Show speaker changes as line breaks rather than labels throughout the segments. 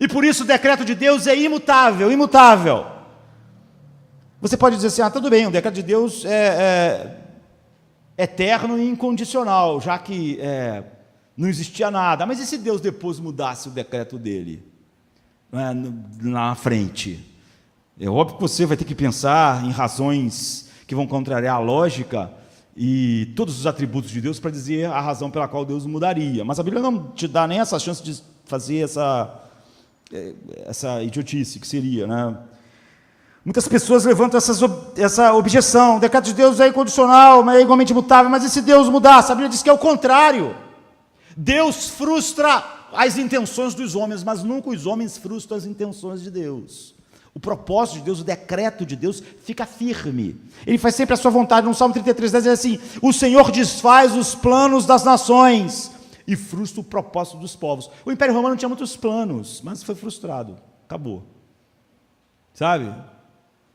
E por isso o decreto de Deus é imutável, imutável. Você pode dizer assim, tudo bem, o decreto de Deus é eterno e incondicional, já que não existia nada. Mas e se Deus depois mudasse o decreto dele? Na frente? É óbvio que você vai ter que pensar em razões que vão contrariar a lógica e todos os atributos de Deus para dizer a razão pela qual Deus mudaria. Mas a Bíblia não te dá nem essa chance de fazer essa idiotice que seria, né? Muitas pessoas levantam essa objeção: o decreto de Deus é incondicional, mas é igualmente imutável. Mas e se Deus mudasse? A Bíblia diz que é o contrário. Deus frustra as intenções dos homens, mas nunca os homens frustram as intenções de Deus. O propósito de Deus, o decreto de Deus fica firme. Ele faz sempre a sua vontade. No Salmo 33, 10 diz assim: o Senhor desfaz os planos das nações e frustra o propósito dos povos. O Império Romano tinha muitos planos, mas foi frustrado. Acabou. Sabe?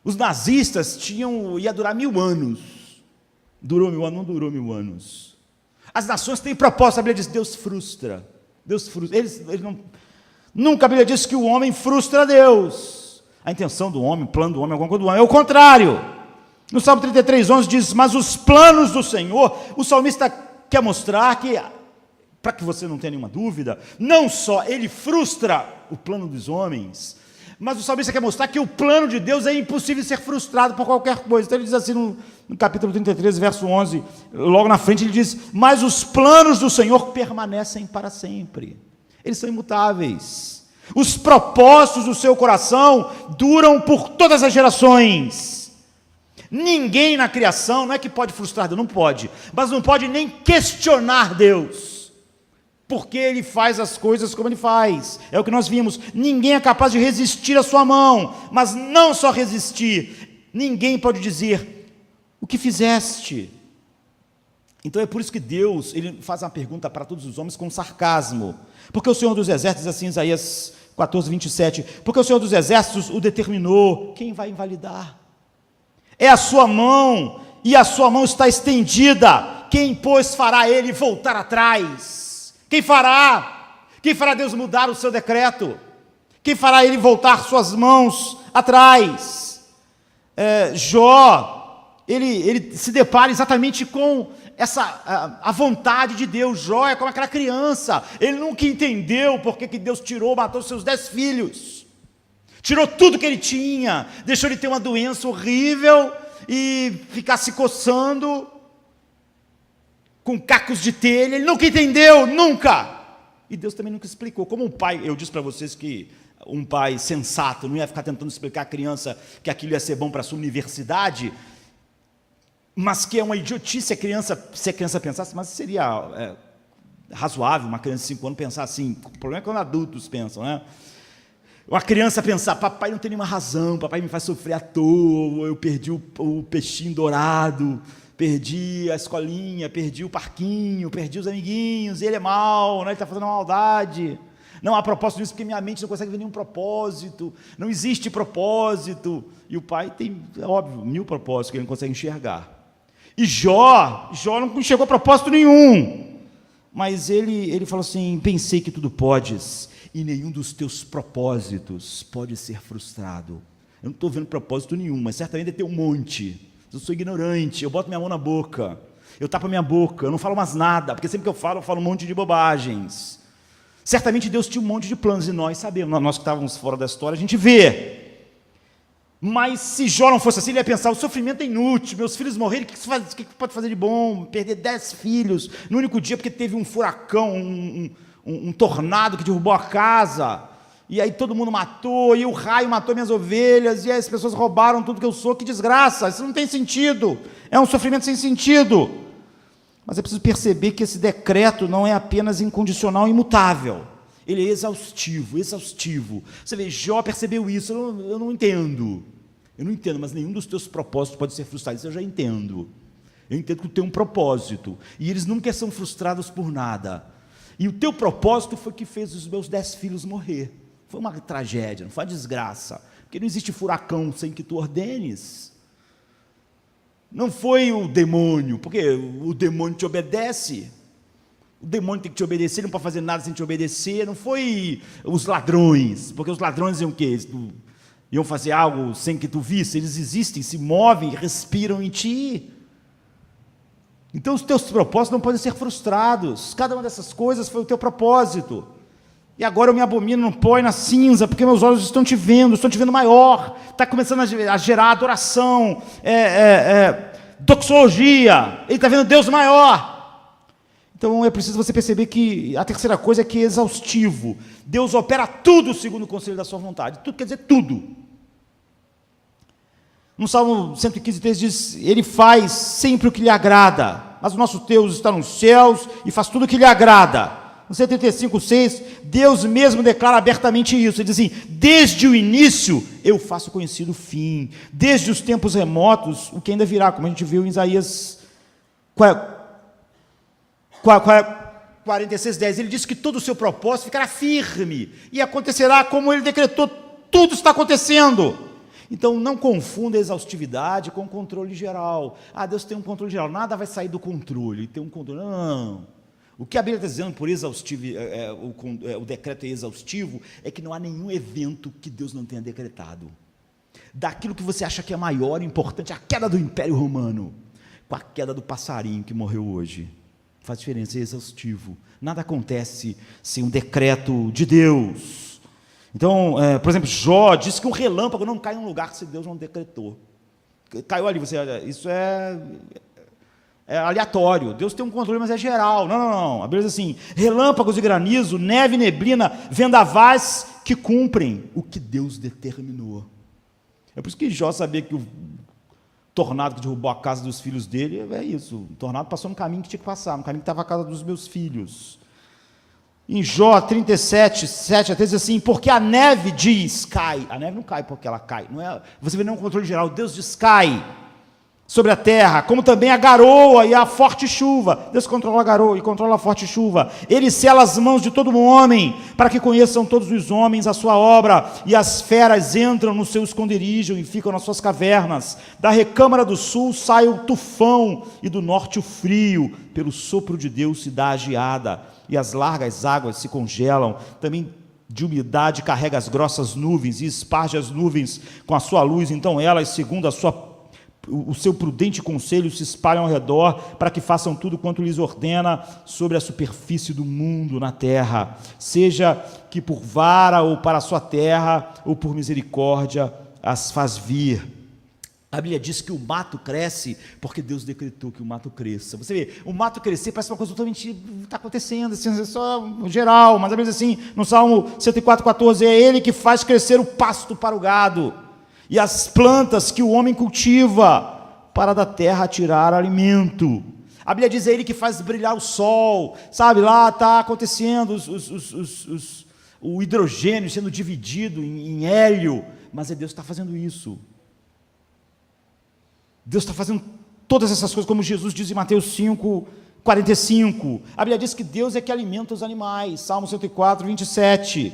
Os nazistas ia durar 1000 anos. Durou 1000 anos? Não durou 1000 anos. As nações têm propósito. A Bíblia diz: Deus frustra. Deus frustra. Eles não... Nunca a Bíblia diz que o homem frustra Deus. A intenção do homem, o plano do homem, alguma coisa do homem. É o contrário. No Salmo 33, 11 diz: mas os planos do Senhor, o salmista quer mostrar que, para que você não tenha nenhuma dúvida, não só ele frustra o plano dos homens, mas o salmista quer mostrar que o plano de Deus é impossível ser frustrado por qualquer coisa. Então ele diz assim no capítulo 33, verso 11, logo na frente ele diz: mas os planos do Senhor permanecem para sempre. Eles são imutáveis. Os propósitos do seu coração duram por todas as gerações. Ninguém na criação, não é que pode frustrar Deus, não pode, mas não pode nem questionar Deus, porque Ele faz as coisas como Ele faz. É o que nós vimos. Ninguém é capaz de resistir à sua mão, mas não só resistir, ninguém pode dizer: o que fizeste? Então é por isso que Deus, Ele faz uma pergunta para todos os homens com sarcasmo, porque o Senhor dos Exércitos diz assim, Isaías 14, 27, porque o Senhor dos Exércitos o determinou. Quem vai invalidar? É a sua mão, e a sua mão está estendida. Quem, pois, fará ele voltar atrás? Quem fará? Quem fará Deus mudar o seu decreto? Quem fará ele voltar suas mãos atrás? Jó, ele se depara exatamente com a vontade de Deus. Jó é como aquela criança, ele nunca entendeu porque que Deus matou seus 10 filhos, tirou tudo que ele tinha, deixou ele ter uma doença horrível e ficar se coçando com cacos de telha. Ele nunca entendeu, nunca, e Deus também nunca explicou. Como um pai, eu disse para vocês que um pai sensato não ia ficar tentando explicar à criança que aquilo ia ser bom para a sua universidade, mas que é uma idiotice se a criança pensasse, mas seria razoável uma criança de 5 anos pensar assim. O problema é quando adultos pensam, né? Uma criança pensar: papai não tem nenhuma razão, papai me faz sofrer à toa, eu perdi o peixinho dourado, perdi a escolinha, perdi o parquinho, perdi os amiguinhos, ele é mau, né? Ele está fazendo uma maldade. Não há propósito nisso, porque minha mente não consegue ver nenhum propósito, não existe propósito. E o pai tem, é óbvio, 1000 propósitos que ele não consegue enxergar. E Jó não enxergou a propósito nenhum, mas ele falou assim: pensei que tudo podes, e nenhum dos teus propósitos pode ser frustrado. Eu não estou vendo propósito nenhum, mas certamente deve ter um monte. Eu sou ignorante, eu boto minha mão na boca, eu tapo a minha boca, eu não falo mais nada, porque sempre que eu falo um monte de bobagens. Certamente Deus tinha um monte de planos, e nós sabemos, nós que estávamos fora da história, a gente vê. Mas se Jó não fosse assim, ele ia pensar: o sofrimento é inútil, meus filhos morreram, o que pode fazer de bom? Perder 10 filhos no único dia, porque teve um furacão, um tornado que derrubou a casa, e aí todo mundo matou, e o raio matou minhas ovelhas, e aí as pessoas roubaram tudo que eu sou. Que desgraça, isso não tem sentido, é um sofrimento sem sentido. Mas é preciso perceber que esse decreto não é apenas incondicional e imutável, ele é exaustivo. Você vê, Jó percebeu isso. Eu não entendo, mas nenhum dos teus propósitos pode ser frustrado. Isso eu já entendo. Eu entendo que tu tem um propósito, e eles nunca são frustrados por nada. E o teu propósito foi que fez os meus 10 filhos morrer. Foi uma tragédia, não foi uma desgraça, porque não existe furacão sem que tu ordenes. Não foi o demônio, porque o demônio te obedece. o demônio tem que te obedecer, ele não pode fazer nada sem te obedecer. Não foi os ladrões, porque os ladrões iam o quê? Iam fazer algo sem que tu visse. Eles existem, se movem, respiram em ti. Então os teus propósitos não podem ser frustrados. Cada uma dessas coisas foi o teu propósito. E agora eu me abomino no pó e na cinza, porque meus olhos estão te vendo maior. Está começando a gerar adoração, doxologia. Ele está vendo Deus maior. Então é preciso você perceber que a terceira coisa é que é exaustivo. Deus opera tudo segundo o conselho da sua vontade. Tudo quer dizer tudo. No Salmo 115, diz: Ele faz sempre o que lhe agrada, mas o nosso Deus está nos céus e faz tudo o que lhe agrada. No 135:6, Deus mesmo declara abertamente isso. Ele diz assim: desde o início eu faço conhecido o fim, desde os tempos remotos, o que ainda virá, como a gente viu em Isaías 46:10. Ele diz que todo o seu propósito ficará firme, e acontecerá como ele decretou. Tudo está acontecendo. Então não confunda a exaustividade com o controle geral. Deus tem um controle geral, nada vai sair do controle, ele tem um controle. Não. O que a Bíblia está dizendo por exaustivo, o decreto é exaustivo, é que não há nenhum evento que Deus não tenha decretado. Daquilo que você acha que é maior e importante, a queda do Império Romano, com a queda do passarinho que morreu hoje. Faz diferença, é exaustivo. Nada acontece sem um decreto de Deus. Então, por exemplo, Jó diz que um relâmpago não cai em um lugar se Deus não decretou. Caiu ali, isso é aleatório. Deus tem um controle, mas é geral. Não. A Bíblia diz assim: relâmpagos e granizo, neve e neblina, vendavais que cumprem o que Deus determinou. É por isso que Jó sabia que o tornado que derrubou a casa dos filhos dele é isso. O tornado passou no caminho que tinha que passar, no caminho que estava a casa dos meus filhos. Em Jó 37:7 até diz assim: porque a neve diz, cai. A neve não cai porque ela cai. Não é, você vê nenhum controle geral. Deus diz, cai sobre a terra, como também a garoa e a forte chuva. Deus controla a garoa e controla a forte chuva. Ele sela as mãos de todo homem, para que conheçam todos os homens a sua obra, e as feras entram no seu esconderijo e ficam nas suas cavernas. Da recâmara do sul sai o tufão, e do norte o frio. Pelo sopro de Deus se dá a geada, e as largas águas se congelam. Também de umidade carrega as grossas nuvens, e esparge as nuvens com a sua luz. Então elas, segundo o seu prudente conselho, se espalham ao redor, para que façam tudo quanto lhes ordena sobre a superfície do mundo na terra, seja que por vara ou para a sua terra, ou por misericórdia as faz vir. A Bíblia diz que o mato cresce porque Deus decretou que o mato cresça. Você vê, o mato crescer parece uma coisa totalmente está acontecendo, assim, é só geral, mas a Bíblia diz assim, no Salmo 104:14, é Ele que faz crescer o pasto para o gado, e as plantas que o homem cultiva, para da terra tirar alimento. A Bíblia diz: é Ele que faz brilhar o sol, sabe, lá está acontecendo o hidrogênio sendo dividido em hélio, mas é Deus que está fazendo isso. Deus está fazendo todas essas coisas, como Jesus diz em Mateus 5:45. A Bíblia diz que Deus é que alimenta os animais, Salmo 104:27,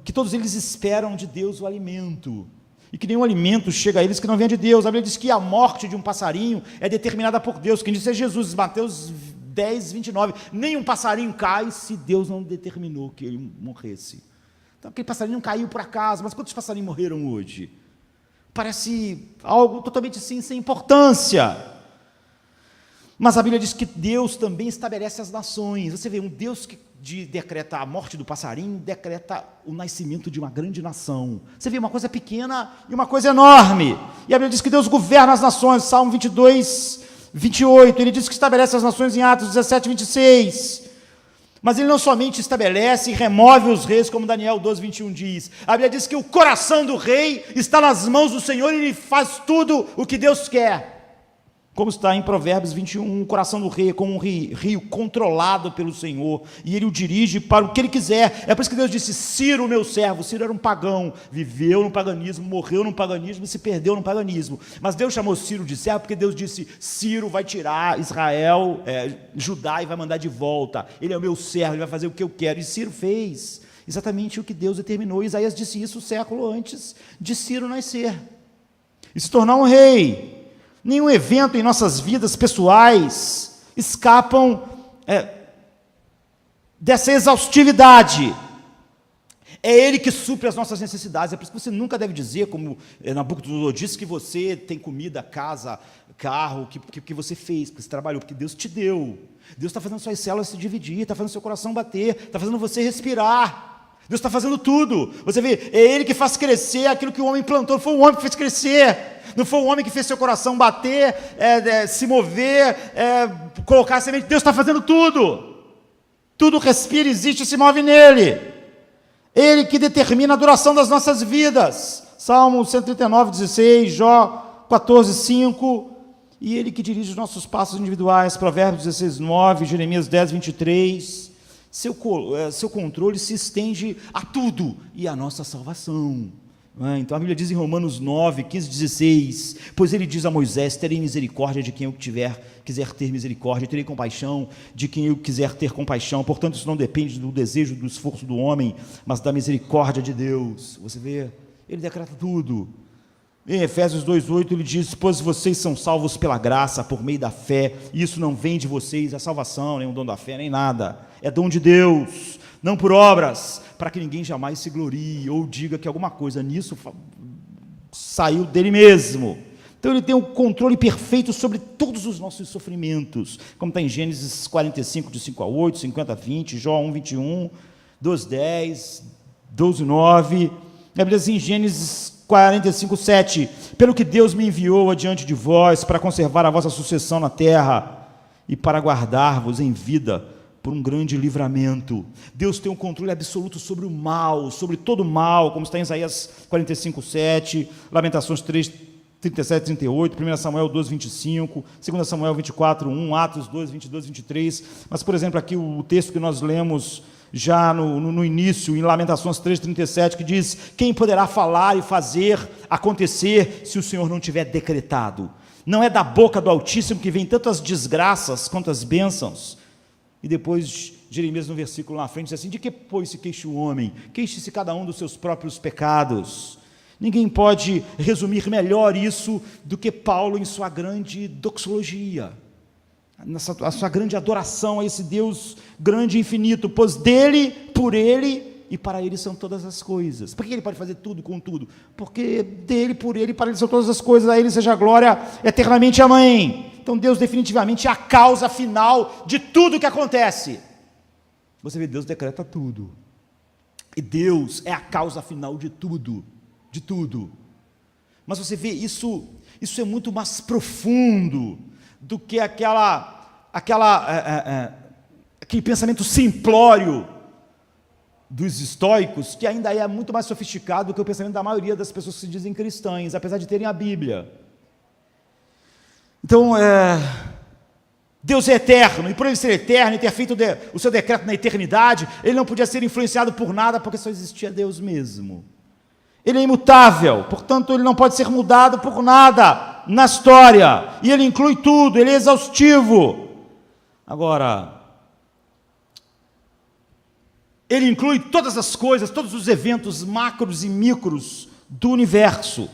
que todos eles esperam de Deus o alimento, e que nenhum alimento chega a eles que não venha de Deus. A Bíblia diz que a morte de um passarinho é determinada por Deus. Quem disse é Jesus, Mateus 10:29. Nenhum passarinho cai se Deus não determinou que ele morresse. Então aquele passarinho não caiu por acaso, mas quantos passarinhos morreram hoje? Parece algo totalmente assim, sem importância. Mas a Bíblia diz que Deus também estabelece as nações. Você vê, um Deus que decreta a morte do passarinho, decreta o nascimento de uma grande nação. Você vê uma coisa pequena e uma coisa enorme. E a Bíblia diz que Deus governa as nações, Salmo 22:28. Ele diz que estabelece as nações em Atos 17:26. Mas ele não somente estabelece e remove os reis, como Daniel 12:21 diz. A Bíblia diz que o coração do rei está nas mãos do Senhor, e ele faz tudo o que Deus quer. Como está em Provérbios 21, o coração do rei é como um rio controlado pelo Senhor, e ele o dirige para o que ele quiser. É por isso que Deus disse: Ciro, meu servo. Ciro era um pagão, viveu no paganismo, morreu no paganismo e se perdeu no paganismo. Mas Deus chamou Ciro de servo porque Deus disse: Ciro vai tirar Israel, Judá, e vai mandar de volta. Ele é o meu servo, ele vai fazer o que eu quero. E Ciro fez exatamente o que Deus determinou. Isaías disse isso um século antes de Ciro nascer e se tornar um rei. Nenhum evento em nossas vidas pessoais escapam dessa exaustividade. É Ele que supre as nossas necessidades. É por isso que você nunca deve dizer, como Nabucodonosor disse, que você tem comida, casa, carro, que você fez, porque você trabalhou, porque Deus te deu. Deus está fazendo suas células se dividir, está fazendo seu coração bater, está fazendo você respirar. Deus está fazendo tudo. Você vê, é Ele que faz crescer aquilo que o homem plantou. Não foi o homem que fez crescer. Não foi o homem que fez seu coração bater, se mover, colocar a semente. Deus está fazendo tudo. Tudo respira, existe e se move nele. Ele que determina a duração das nossas vidas. Salmo 139, 16, Jó 14, 5. E Ele que dirige os nossos passos individuais. Provérbios 16, 9, Jeremias 10, 23. Seu controle se estende a tudo e a nossa salvação. Então a Bíblia diz em Romanos 9, 15, 16, pois Ele diz a Moisés, terei misericórdia de quem eu quiser ter misericórdia, terei compaixão de quem eu quiser ter compaixão, portanto isso não depende do desejo, do esforço do homem, mas da misericórdia de Deus. Você vê, Ele decreta tudo. Em Efésios 2,8 ele diz, pois vocês são salvos pela graça, por meio da fé, e isso não vem de vocês, a salvação, nem o dom da fé, nem nada, é dom de Deus, não por obras, para que ninguém jamais se glorie, ou diga que alguma coisa nisso saiu dele mesmo. Então ele tem um controle perfeito sobre todos os nossos sofrimentos, como está em Gênesis 45, de 5 a 8, 50 a 20, Jó 1, 21, 12, 10, 12, 9, a Bíblia diz em Gênesis 45, 7, pelo que Deus me enviou adiante de vós, para conservar a vossa sucessão na terra, e para guardar-vos em vida, por um grande livramento. Deus tem um controle absoluto sobre o mal, sobre todo o mal, como está em Isaías 45, 7, Lamentações 3, 37, 38, 1 Samuel 12, 25, 2 Samuel 24, 1, Atos 2, 22, 23, mas, por exemplo, aqui o texto que nós lemos já no início, em Lamentações 3, 37, que diz, quem poderá falar e fazer acontecer se o Senhor não tiver decretado? Não é da boca do Altíssimo que vem tantas desgraças quanto as bênçãos. E depois, Jeremias, no versículo na frente, diz assim, de que, pois, se queixa o homem? Queixe-se cada um dos seus próprios pecados. Ninguém pode resumir melhor isso do que Paulo em sua grande doxologia, a sua grande adoração a esse Deus grande e infinito, pois dele, por ele e para ele são todas as coisas. Por que ele pode fazer tudo com tudo? Porque dele, por ele e para ele são todas as coisas, a ele seja a glória eternamente, amém. Então Deus definitivamente é a causa final de tudo que acontece. Você vê, Deus decreta tudo, e Deus é a causa final de tudo, mas você vê, isso é muito mais profundo do que aquele pensamento simplório dos estoicos, que ainda é muito mais sofisticado do que o pensamento da maioria das pessoas que se dizem cristãs, apesar de terem a Bíblia. Então, Deus é eterno, e por ele ser eterno e ter feito o seu decreto na eternidade, ele não podia ser influenciado por nada, porque só existia Deus mesmo. Ele é imutável, portanto ele não pode ser mudado por nada na história, e ele inclui tudo, ele é exaustivo. Agora, ele inclui todas as coisas, todos os eventos macros e micros do universo.